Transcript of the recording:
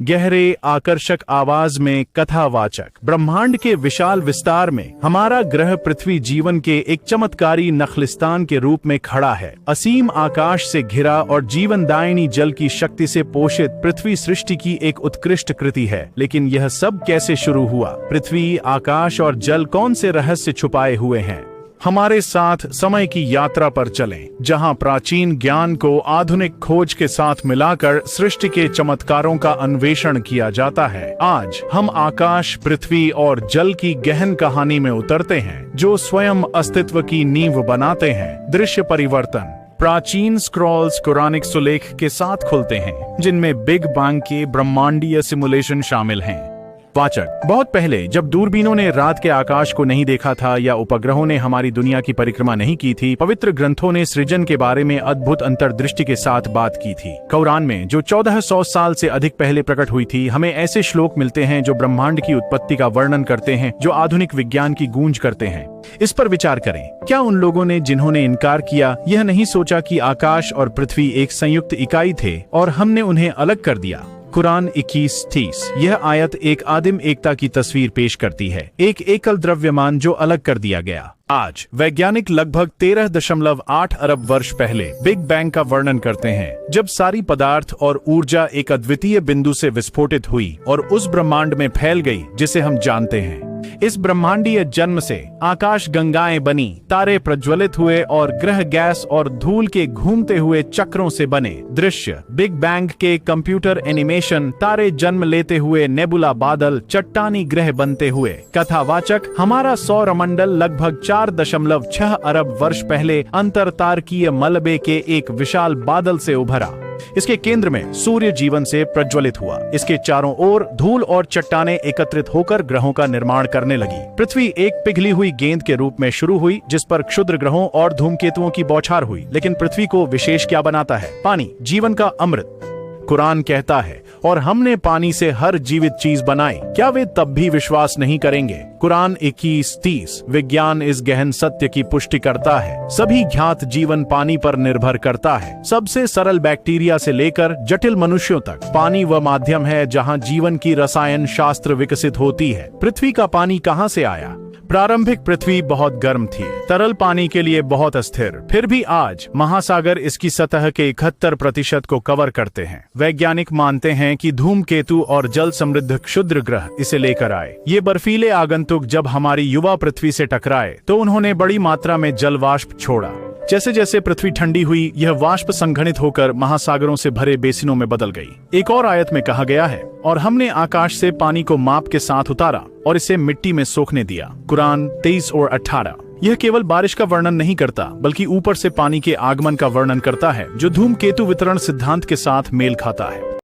गहरे आकर्षक आवाज में कथावाचक। ब्रह्मांड के विशाल विस्तार में हमारा ग्रह पृथ्वी जीवन के एक चमत्कारी नखलिस्तान के रूप में खड़ा है। असीम आकाश से घिरा और जीवनदायिनी जल की शक्ति से पोषित पृथ्वी सृष्टि की एक उत्कृष्ट कृति है। लेकिन यह सब कैसे शुरू हुआ? पृथ्वी, आकाश और जल कौन से रहस्य छुपाए हुए हैं? हमारे साथ समय की यात्रा पर चलें, जहां प्राचीन ज्ञान को आधुनिक खोज के साथ मिलाकर सृष्टि के चमत्कारों का अन्वेषण किया जाता है। आज हम आकाश, पृथ्वी और जल की गहन कहानी में उतरते हैं, जो स्वयं अस्तित्व की नींव बनाते हैं। दृश्य परिवर्तन। प्राचीन स्क्रॉल्स कुरानिक सुलेख के साथ खुलते हैं, जिनमें बिग बैंग के ब्रह्मांडीय सिमुलेशन शामिल हैं। वाचक। बहुत पहले जब दूरबीनों ने रात के आकाश को नहीं देखा था या उपग्रहों ने हमारी दुनिया की परिक्रमा नहीं की थी, पवित्र ग्रंथों ने सृजन के बारे में अद्भुत अंतर्दृष्टि के साथ बात की थी। कुरान में, जो 1400 साल से अधिक पहले प्रकट हुई थी, हमें ऐसे श्लोक मिलते हैं जो ब्रह्मांड की उत्पत्ति का वर्णन करते हैं, जो आधुनिक विज्ञान की गूंज करते हैं। इस पर विचार करें। क्या उन लोगों ने जिन्होंने इनकार किया, यह नहीं सोचा कि आकाश और पृथ्वी एक संयुक्त इकाई थे और हमने उन्हें अलग कर दिया? कुरान 21:30। यह आयत एक आदिम एकता की तस्वीर पेश करती है, एक एकल द्रव्यमान जो अलग कर दिया गया। आज वैज्ञानिक लगभग 13.8 अरब वर्ष पहले बिग बैंग का वर्णन करते हैं, जब सारी पदार्थ और ऊर्जा एक अद्वितीय बिंदु से विस्फोटित हुई और उस ब्रह्मांड में फैल गई जिसे हम जानते हैं। इस ब्रह्मांडीय जन्म से आकाश गंगाएं बनी, तारे प्रज्वलित हुए और ग्रह गैस और धूल के घूमते हुए चक्रों से बने। दृश्य। बिग बैंग के कंप्यूटर एनिमेशन, तारे जन्म लेते हुए, नेबुला बादल, चट्टानी ग्रह बनते हुए। कथावाचक। हमारा सौरमंडल लगभग 4.6 अरब वर्ष पहले अंतरतारकीय मलबे के एक विशाल बादल से उभरा। इसके केंद्र में सूर्य जीवन से प्रज्वलित हुआ। इसके चारों ओर धूल और चट्टानें एकत्रित होकर ग्रहों का निर्माण करने लगी। पृथ्वी एक पिघली हुई गेंद के रूप में शुरू हुई, जिस पर क्षुद्र ग्रहों और धूमकेतुओं की बौछार हुई। लेकिन पृथ्वी को विशेष क्या बनाता है? पानी, जीवन का अमृत। कुरान कहता है, और हमने पानी से हर जीवित चीज बनाई। क्या वे तब भी विश्वास नहीं करेंगे? कुरान 21:30। विज्ञान इस गहन सत्य की पुष्टि करता है, सभी ज्ञात जीवन पानी पर निर्भर करता है। सबसे सरल बैक्टीरिया से लेकर जटिल मनुष्यों तक पानी वह माध्यम है जहां जीवन की रसायन शास्त्र विकसित होती है। पृथ्वी का पानी कहां से आया? प्रारंभिक पृथ्वी बहुत गर्म थी, तरल पानी के लिए बहुत अस्थिर। फिर भी आज महासागर इसकी सतह के 71% को कवर करते हैं। वैज्ञानिक मानते हैं कि धूमकेतु और जल समृद्ध क्षुद्र ग्रह इसे लेकर आए। ये बर्फीले आगंतुक जब हमारी युवा पृथ्वी से टकराए तो उन्होंने बड़ी मात्रा में जल वाष्प छोड़ा। जैसे जैसे पृथ्वी ठंडी हुई, यह वाष्प संघनित होकर महासागरों से भरे बेसिनों में बदल गई। एक और आयत में कहा गया है, और हमने आकाश से पानी को माप के साथ उतारा और इसे मिट्टी में सोखने दिया। कुरान 23 और 18। यह केवल बारिश का वर्णन नहीं करता, बल्कि ऊपर से पानी के आगमन का वर्णन करता है, जो धूमकेतु वितरण सिद्धांत के साथ मेल खाता है।